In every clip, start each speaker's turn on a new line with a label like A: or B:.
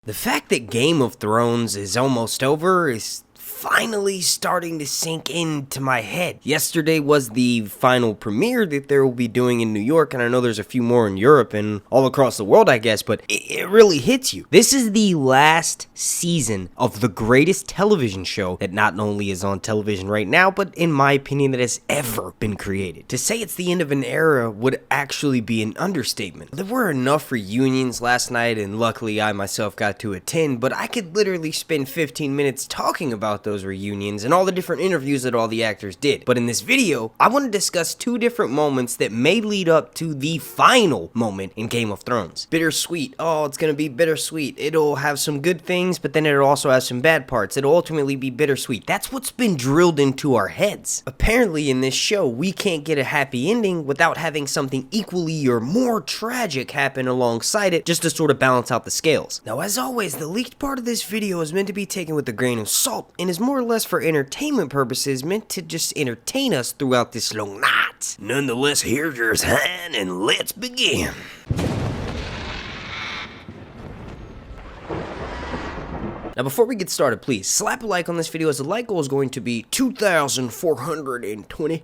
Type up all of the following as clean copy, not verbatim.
A: The fact that Game of Thrones is almost over is finally starting to sink into my head. Yesterday was the final premiere that they will be doing in New York, and I know there's a few more in Europe and all across the world, I guess, but it really hits you. This is the last season of the greatest television show that not only is on television right now, but in my opinion, that has ever been created. To say it's the end of an era would actually be an understatement. There were enough reunions last night, and luckily I myself got to attend, but I could literally spend 15 minutes talking about those reunions and all the different interviews that all the actors did. But in this video, I want to discuss two different moments that may lead up to the final moment in Game of Thrones. Bittersweet. Oh, it's gonna be bittersweet. It'll have some good things, but then it'll also have some bad parts. It'll ultimately be bittersweet. That's what's been drilled into our heads. Apparently in this show, we can't get a happy ending without having something equally or more tragic happen alongside it, just to sort of balance out the scales. Now, as always, the leaked part of this video is meant to be taken with a grain of salt, and is more or less for entertainment purposes, meant to just entertain us throughout this long night. Nonetheless, here's your hand and let's begin. Now, before we get started, please slap a like on this video, as the like goal is going to be 2,420.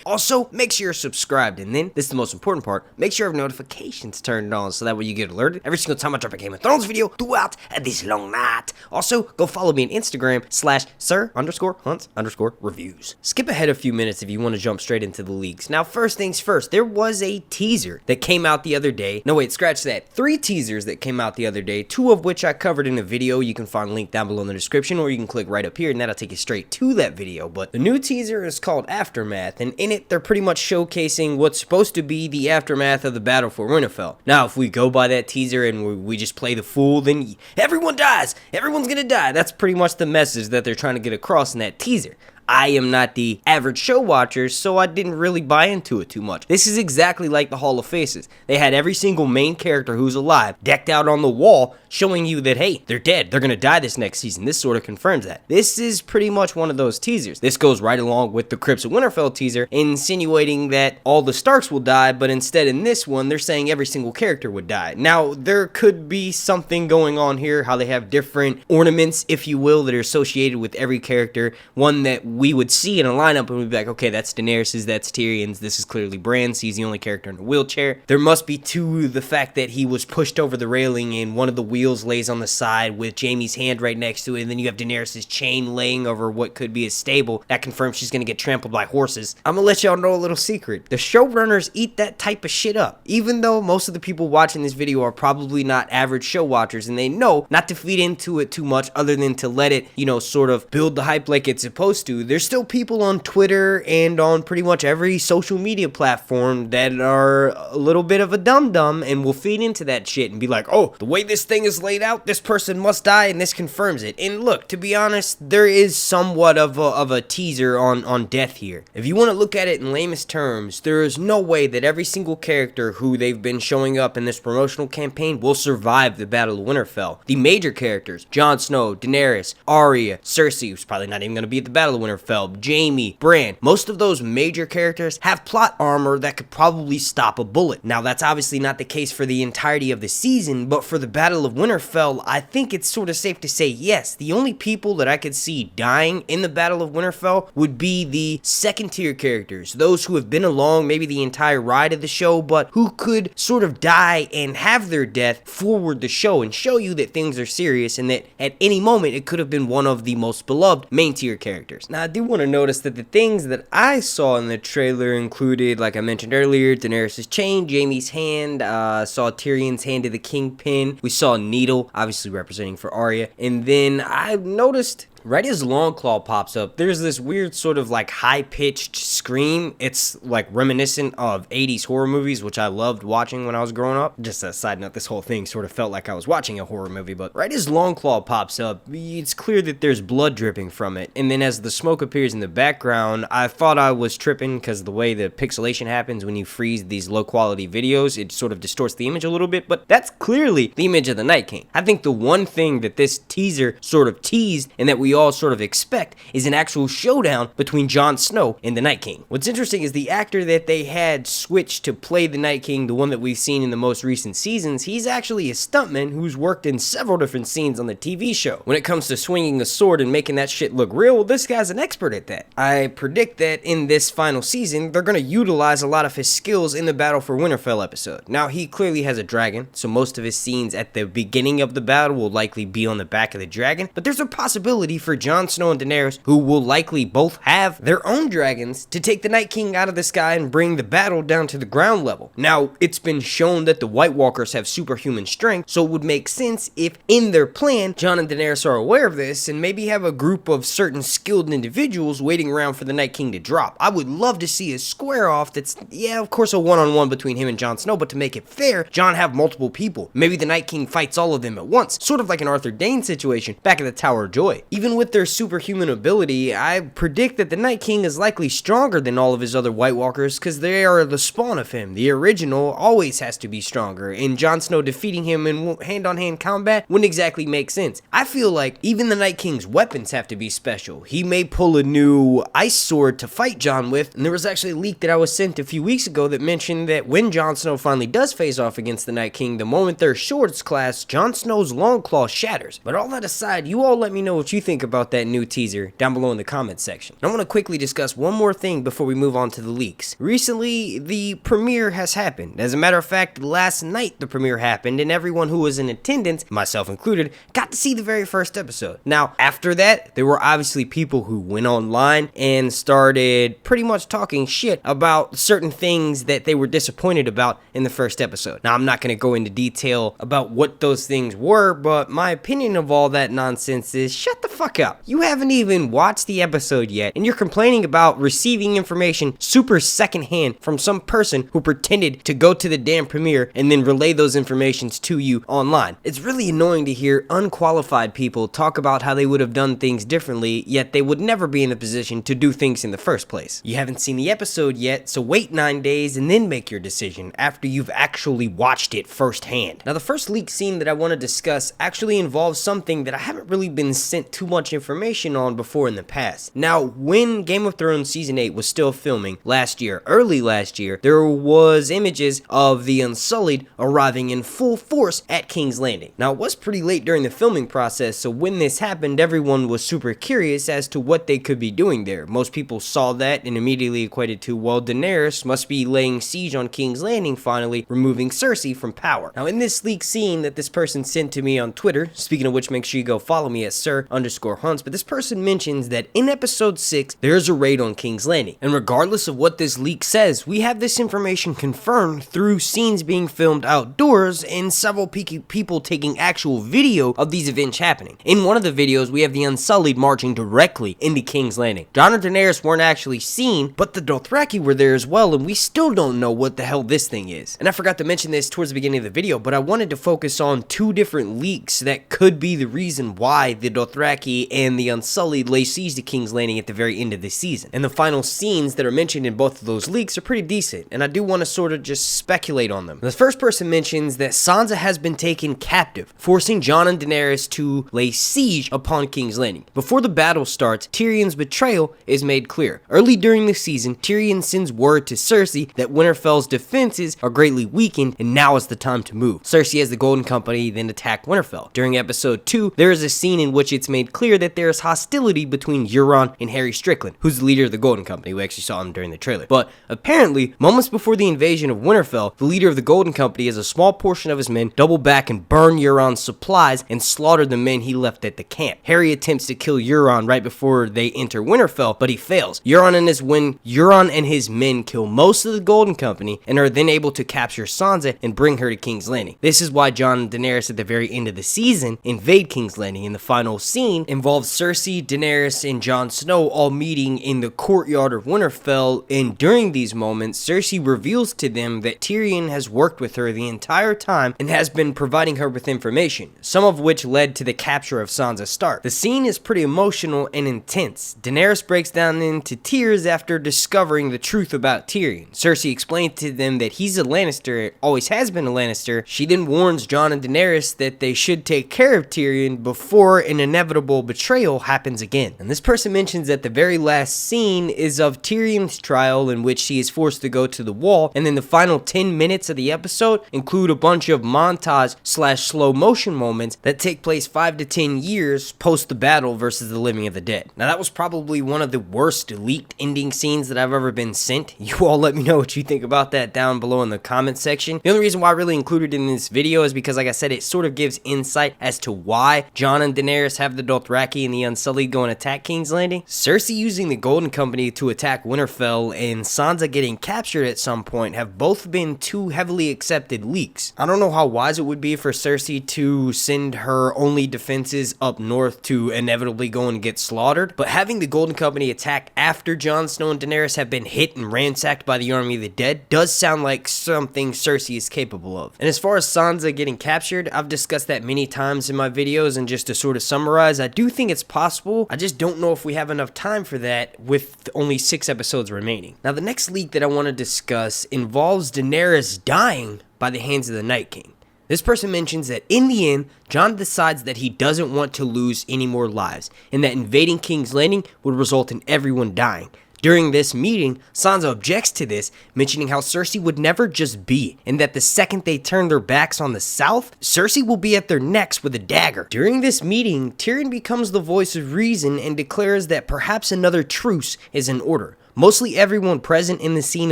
A: Also, make sure you're subscribed, and then, this is the most important part, make sure you have notifications turned on so that way you get alerted every single time I drop a Game of Thrones video throughout this long night. Also, go follow me on Instagram /sir_hunts_reviews. Skip ahead a few minutes if you want to jump straight into the leaks. Now, first things first, there was a teaser that came out the other day. No, wait, scratch that. 3 teasers that came out the other day, 2 of which I covered in a video. You can find a link down below in the description, or you can click right up here and that'll take you straight to that video. But the new teaser is called Aftermath, and in it they're pretty much showcasing what's supposed to be the aftermath of the battle for Winterfell. Now, if we go by that teaser and we just play the fool, then everyone dies, everyone's gonna die. That's pretty much the message that they're trying to get across in that teaser. I am not the average show watcher, so I didn't really buy into it too much. This is exactly like the Hall of Faces. They had every single main character who's alive decked out on the wall, showing you that, hey, they're dead, they're gonna die this next season. This sort of confirms that. This is pretty much one of those teasers. This goes right along with the Crypts of Winterfell teaser, insinuating that all the Starks will die, but instead in this one, they're saying every single character would die. Now, there could be something going on here, how they have different ornaments, if you will, that are associated with every character. One that we would see in a lineup and we'd be like, okay, that's Daenerys's, that's Tyrion's, this is clearly Bran's, he's the only character in a wheelchair. There must be to the fact that he was pushed over the railing and one of the wheels lays on the side with Jaime's hand right next to it, and then you have Daenerys's chain laying over what could be a stable. That confirms she's gonna get trampled by horses. I'm gonna let y'all know a little secret. The showrunners eat that type of shit up. Even though most of the people watching this video are probably not average show watchers, and they know not to feed into it too much other than to let it, you know, sort of build the hype like it's supposed to. There's still people on Twitter and on pretty much every social media platform that are a little bit of a dum-dum and will feed into that shit and be like, oh, the way this thing is laid out, this person must die, and this confirms it. And look, to be honest, there is somewhat of a teaser on death here. If you want to look at it in lamest terms, there is no way that every single character who they've been showing up in this promotional campaign will survive the Battle of Winterfell. The major characters, Jon Snow, Daenerys, Arya, Cersei, who's probably not even going to be at the Battle of Winterfell, Jaime, Bran, most of those major characters have plot armor that could probably stop a bullet. Now, that's obviously not the case for the entirety of the season, but for the Battle of Winterfell, I think it's sort of safe to say yes. The only people that I could see dying in the Battle of Winterfell would be the second tier characters, those who have been along maybe the entire ride of the show, but who could sort of die and have their death forward the show and show you that things are serious and that at any moment it could have been one of the most beloved main tier characters. Now, I do want to notice that the things that I saw in the trailer included, like I mentioned earlier, Daenerys' chain, Jaime's hand, saw Tyrion's hand to the kingpin, we saw Needle, obviously representing for Arya, and then I noticed right as Longclaw pops up, there's this weird sort of like high-pitched scream. It's like reminiscent of 80s horror movies, which I loved watching when I was growing up. Just a side note, this whole thing sort of felt like I was watching a horror movie, but right as Longclaw pops up, it's clear that there's blood dripping from it. And then as the smoke appears in the background, I thought I was tripping because the way the pixelation happens when you freeze these low-quality videos, it sort of distorts the image a little bit, but that's clearly the image of the Night King. I think the one thing that this teaser sort of teased and that we all sort of expect is an actual showdown between Jon Snow and the Night King. What's interesting is the actor that they had switched to play the Night King, the one that we've seen in the most recent seasons, he's actually a stuntman who's worked in several different scenes on the TV show. When it comes to swinging a sword and making that shit look real, well, this guy's an expert at that. I predict that in this final season, they're going to utilize a lot of his skills in the Battle for Winterfell episode. Now, he clearly has a dragon, so most of his scenes at the beginning of the battle will likely be on the back of the dragon, but there's a possibility for Jon Snow and Daenerys, who will likely both have their own dragons, to take the Night King out of the sky and bring the battle down to the ground level. Now, it's been shown that the White Walkers have superhuman strength, so it would make sense if in their plan, Jon and Daenerys are aware of this and maybe have a group of certain skilled individuals waiting around for the Night King to drop. I would love to see a square off that's, yeah, of course, a one-on-one between him and Jon Snow, but to make it fair, Jon have multiple people. Maybe the Night King fights all of them at once, sort of like an Arthur Dayne situation back at the Tower of Joy. Even with their superhuman ability, I predict that the Night King is likely stronger than all of his other White Walkers because they are the spawn of him. The original always has to be stronger, and Jon Snow defeating him in hand-on-hand combat wouldn't exactly make sense. I feel like even the Night King's weapons have to be special. He may pull a new ice sword to fight Jon with, and there was actually a leak that I was sent a few weeks ago that mentioned that when Jon Snow finally does face off against the Night King, the moment their swords clash, Jon Snow's long claw shatters. But all that aside, you all let me know what you think about that new teaser down below in the comments section. I want to quickly discuss one more thing before we move on to the leaks. Recently, the premiere has happened. As a matter of fact, last night the premiere happened, and everyone who was in attendance, myself included, got to see the very first episode. Now, after that, there were obviously people who went online and started pretty much talking shit about certain things that they were disappointed about in the first episode. Now, I'm not going to go into detail about what those things were, but my opinion of all that nonsense is shut the fuck up. You haven't even watched the episode yet, and you're complaining about receiving information super secondhand from some person who pretended to go to the damn premiere and then relay those informations to you online. It's really annoying to hear unqualified people talk about how they would have done things differently, yet they would never be in a position to do things in the first place. You haven't seen the episode yet, so wait 9 days and then make your decision after you've actually watched it firsthand. Now, the first leak scene that I want to discuss actually involves something that I haven't really been sent too much information on before in the past. Now, when Game of Thrones Season 8 was still filming last year, early last year, there was images of the Unsullied arriving in full force at King's Landing. Now, it was pretty late during the filming process, so when this happened, everyone was super curious as to what they could be doing there. Most people saw that and immediately equated to, well, Daenerys must be laying siege on King's Landing finally, removing Cersei from power. Now, in this leak scene that this person sent to me on Twitter, speaking of which, make sure you go follow me at Sir_Hunts, but this person mentions that in episode 6, there's a raid on King's Landing. And regardless of what this leak says, we have this information confirmed through scenes being filmed outdoors and several people taking actual video of these events happening. In one of the videos, we have the Unsullied marching directly into King's Landing. Jon and Daenerys weren't actually seen, but the Dothraki were there as well, and we still don't know what the hell this thing is. And I forgot to mention this towards the beginning of the video, but I wanted to focus on two different leaks that could be the reason why the Dothraki and the Unsullied lay siege to King's Landing at the very end of the season. And the final scenes that are mentioned in both of those leaks are pretty decent, and I do want to sort of just speculate on them. The first person mentions that Sansa has been taken captive, forcing Jon and Daenerys to lay siege upon King's Landing. Before the battle starts, Tyrion's betrayal is made clear. Early during the season, Tyrion sends word to Cersei that Winterfell's defenses are greatly weakened and now is the time to move. Cersei as the Golden Company then attack Winterfell. During episode 2, there is a scene in which it's made clear that there is hostility between Euron and Harry Strickland, who's the leader of the Golden Company. We actually saw him during the trailer. But apparently, moments before the invasion of Winterfell, the leader of the Golden Company has a small portion of his men double back and burn Euron's supplies and slaughter the men he left at the camp. Harry attempts to kill Euron right before they enter Winterfell, but he fails. Euron and his men kill most of the Golden Company and are then able to capture Sansa and bring her to King's Landing. This is why Jon and Daenerys at the very end of the season invade King's Landing, and the final scene involves Cersei, Daenerys, and Jon Snow all meeting in the courtyard of Winterfell, and during these moments, Cersei reveals to them that Tyrion has worked with her the entire time and has been providing her with information, some of which led to the capture of Sansa Stark. The scene is pretty emotional and intense. Daenerys breaks down into tears after discovering the truth about Tyrion. Cersei explained to them that he's a Lannister, always has been a Lannister. She then warns Jon and Daenerys that they should take care of Tyrion before an inevitable usual betrayal happens again. And this person mentions that the very last scene is of Tyrion's trial, in which he is forced to go to the wall, and then the final 10 minutes of the episode include a bunch of montage / slow motion moments that take place 5 to 10 years post the battle versus the living of the dead. Now that was probably one of the worst leaked ending scenes that I've ever been sent. You all let me know what you think about that down below in the comment section. The only reason why I really included it in this video is because, like I said, it sort of gives insight as to why Jon and Daenerys have the Dothraki and the Unsullied go and attack King's Landing. Cersei using the Golden Company to attack Winterfell and Sansa getting captured at some point have both been two heavily accepted leaks. I don't know how wise it would be for Cersei to send her only defenses up north to inevitably go and get slaughtered, but having the Golden Company attack after Jon Snow and Daenerys have been hit and ransacked by the army of the dead does sound like something Cersei is capable of. And as far as Sansa getting captured, I've discussed that many times in my videos, and just to sort of summarize, I do think it's possible. I just don't know if we have enough time for that with only 6 episodes remaining. Now the next leak that I want to discuss involves Daenerys dying by the hands of the Night King. This person mentions that in the end, Jon decides that he doesn't want to lose any more lives, and that invading King's Landing would result in everyone dying. During this meeting, Sansa objects to this, mentioning how Cersei would never just be, and that the second they turn their backs on the South, Cersei will be at their necks with a dagger. During this meeting, Tyrion becomes the voice of reason and declares that perhaps another truce is in order. Mostly everyone present in the scene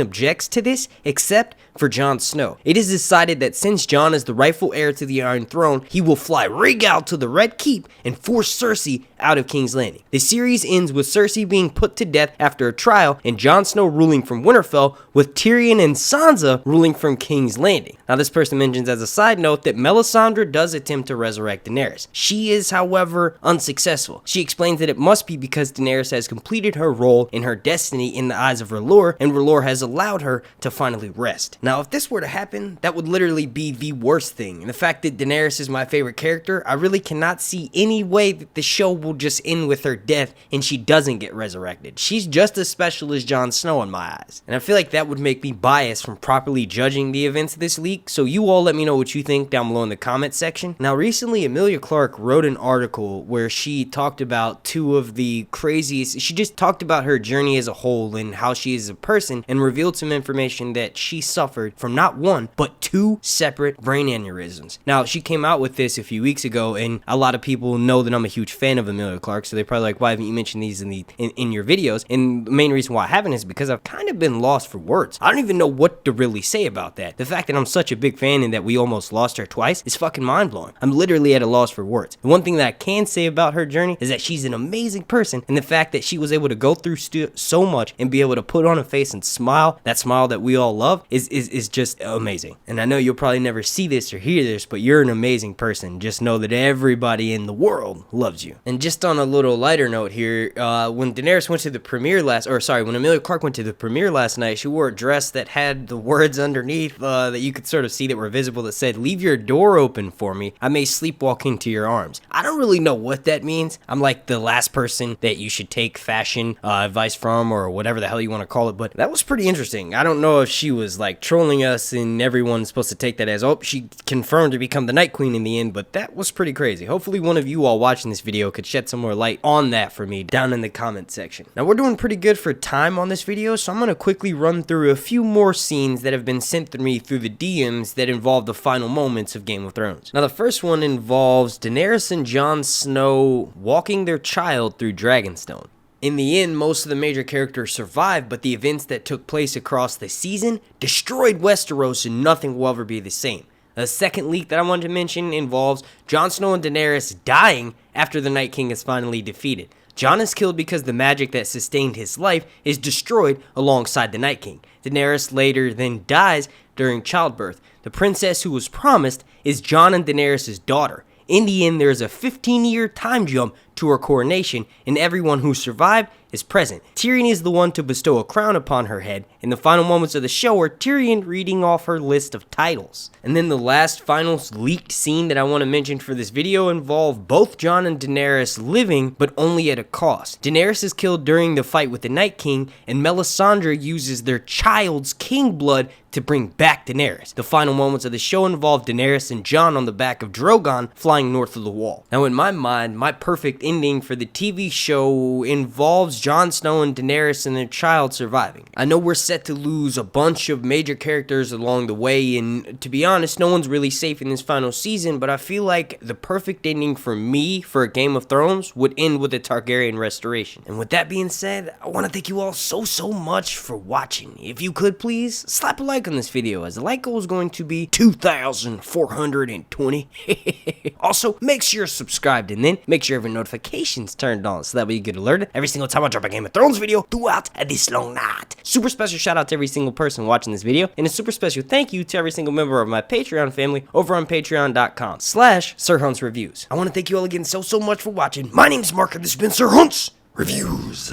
A: objects to this, except for Jon Snow. It is decided that since Jon is the rightful heir to the Iron Throne, he will fly out to the Red Keep and force Cersei out of King's Landing. The series ends with Cersei being put to death after a trial, and Jon Snow ruling from Winterfell, with Tyrion and Sansa ruling from King's Landing. Now this person mentions as a side note that Melisandre does attempt to resurrect Daenerys. She is, however, unsuccessful. She explains that it must be because Daenerys has completed her role in her destiny in the eyes of R'hllor, and R'hllor has allowed her to finally rest. Now, if this were to happen, that would literally be the worst thing. And the fact that Daenerys is my favorite character, I really cannot see any way that the show will just end with her death and she doesn't get resurrected. She's just as special as Jon Snow in my eyes. And I feel like that would make me biased from properly judging the events of this leak, so you all let me know what you think down below in the comment section. Now, recently, Emilia Clarke wrote an article where she talked about two of the craziest, she just talked about her journey as a whole and how she is a person, and revealed some information that she suffered from not one, but 2 separate brain aneurysms. Now, she came out with this a few weeks ago, and a lot of people know that I'm a huge fan of Emilia Clarke, so they're probably like, why haven't you mentioned these in your videos? And the main reason why I haven't is because I've kind of been lost for words. I don't even know what to really say about that. The fact that I'm such a big fan and that we almost lost her twice is fucking mind-blowing. I'm literally at a loss for words. The one thing that I can say about her journey is that she's an amazing person, and the fact that she was able to go through so much and be able to put on a face and smile, that smile that we all love, is just amazing. And I know you'll probably never see this or hear this, but you're an amazing person. Just know that everybody in the world loves you. And just on a little lighter note here, when Daenerys went to the premiere when Emilia Clarke went to the premiere last night, she wore a dress that had the words underneath that you could sort of see that were visible that said, "Leave your door open for me. I may sleepwalk into your arms." I don't really know what that means. I'm like the last person that you should take fashion advice from, or whatever the hell you want to call it, but that was pretty interesting. I don't know if she was like trolling us and everyone's supposed to take that as, oh, she confirmed to become the Night Queen in the end, but that was pretty crazy. Hopefully one of you all watching this video could shed some more light on that for me down in the comment section. Now, we're doing pretty good for time on this video, so I'm going to quickly run through a few more scenes that have been sent to me through the DMs that involve the final moments of Game of Thrones. Now, the first one involves Daenerys and Jon Snow walking their child through Dragonstone. In the end, most of the major characters survived, but the events that took place across the season destroyed Westeros, and nothing will ever be the same. The second leak that I wanted to mention involves Jon Snow and Daenerys dying after the Night King is finally defeated. Jon is killed because the magic that sustained his life is destroyed alongside the Night King. Daenerys later then dies during childbirth. The princess who was promised is Jon and Daenerys' daughter. In the end, there is a 15-year time jump to her coronation, and everyone who survived is present. Tyrion is the one to bestow a crown upon her head in the final moments of the show, are Tyrion reading off her list of titles. And then the last final leaked scene that I want to mention for this video involve both Jon and Daenerys living, but only at a cost. Daenerys is killed during the fight with the Night King, and Melisandre uses their child's king blood to bring back Daenerys. The final moments of the show involve Daenerys and Jon on the back of Drogon flying north of the wall. Now, in my mind, my perfect ending for the TV show involves Jon Snow and Daenerys and their child surviving. I know we're set to lose a bunch of major characters along the way, and to be honest, no one's really safe in this final season, but I feel like the perfect ending for me for a Game of Thrones would end with a Targaryen restoration. And with that being said, I want to thank you all so much for watching. If you could please slap a like on this video, as the like goal is going to be 2,420. Also, make sure you're subscribed, and then make sure every notification's turned on so that way you get alerted every single time I drop a Game of Thrones video throughout this long night. Super special shout out to every single person watching this video, and a super special thank you to every single member of my Patreon family over on patreon.com/SirHuntsReviews. I want to thank you all again so much for watching. My name's Mark, and this has been Sir Hunts Reviews.